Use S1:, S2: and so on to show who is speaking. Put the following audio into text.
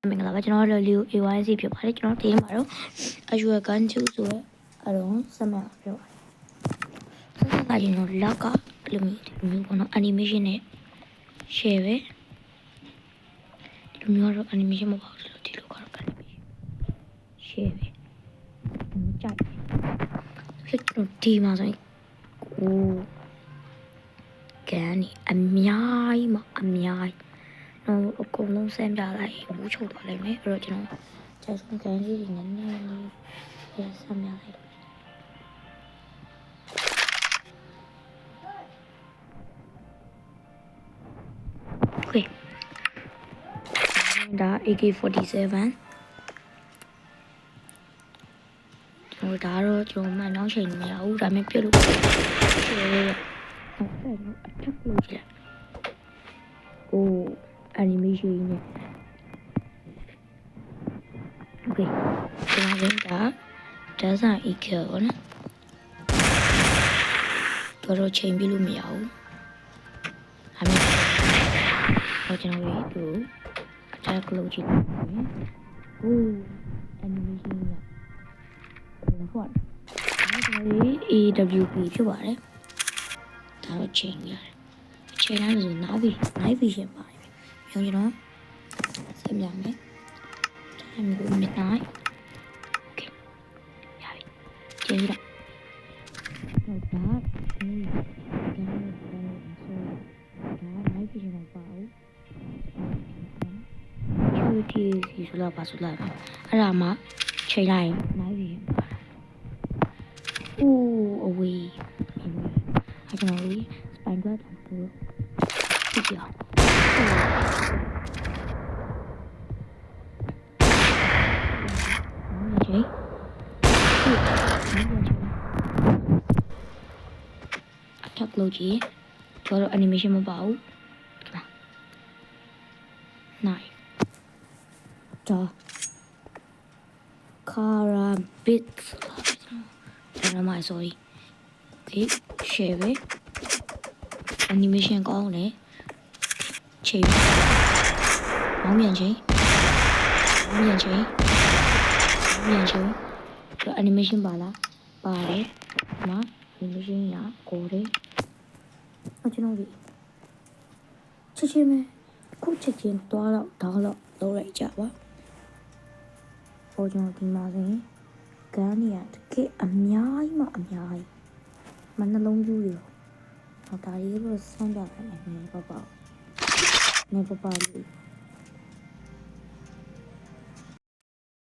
S1: မင်္ဂလာပါကျွန်တော်တို့ Leo AYC ဖြစ်ပါတယ်ကျွန်တော်ဒီမှာတော့အရွယ်ကန်ကျူဆိုတဲ့အရုံးစမပြောပါတယ်ဆက်စကကျွန်တော်လက်ကလိုမျိုးပေါ့နော် animation နဲ့ share ပဲဒီလိုမျိုးတော့ animation မပေါ့လို့ဒီလိုကတော့ animation share ပဲကြိုက်ဖြစ်ကျွန်တော်ဒီမှာဆိုရင်ကန်นี่အများကြီးမှာအများကြီးအကုန်လုံးဆန်းပြလိုက်ဘူးချုပ်သွားလိုက်မယ်အဲ့တော့ကျွန်တော်ကျဆုံးကန်ကြီးနည်းနည်းလေးဆန်းပြလိုက်โอเคဒါ AK47 ကျွန်တော်ဒါတော့ကျွန်တော်မှနောက်ချိန်မရဘူးဒါပေမဲ့ပြလို့ဟုတ်တယ်အထက်လို့ကြည့်โอ้ animation နဲ့ okay ကျွန်တော်ကဒါဇာ EQ ပေါ့နော်တော့ချိန်ပြလို့မရဘူးအမေတော့ကျွန်တော်တို့အထက်ကလို့ကြည့်တယ်โอ้ animation ကဟုတ်တယ်ဒါကျွန်တော် AWP ဖြစ်ပါတယ်ဒါတော့ချိန်ရတယ်ချိန်လိုက်လို့နားပြီး night vision ပါတယ်ကျွန်တော်ဆက်ပြမယ် time go midnight okay ရပြီကျေးဇူးတော့ဒါ night vision မပါဘူးဒီဆိုလာပါဆိုလာအဲ့ဒါမှချိန်လိုက် night vision ပါအိုးအဝေးအဲ့ကျွန်တော်ဒီ spine guard ကိုကြည့်ကြအောင်အထက်လို့ကြည့်ကျွန်တော် animation မပါဘူးနိုင်ဒါKarambit ဒါမှမဟုတ် sorry okay share ပဲ animation ကောင်းတယ်ချိန်မောင်းမြန်ချိန်ဒီ animation ပါလားပါတယ်ဒီမှာ animation ရကိုတယ်ကျွန်တော်ဒီချက်ချင်းပဲခုချက်ချင်းသွားတော့ဒေါင်းတော့လုပ်လိုက်ကြပါဟိုကျွန်တော်ဒီမှာဆိုရင်ကန်နေရတကယ်အများကြီးမှအများကြီးမနှလုံးကျူးရောဒါလေးလို့ဆန်းကြတယ်နေပပလေး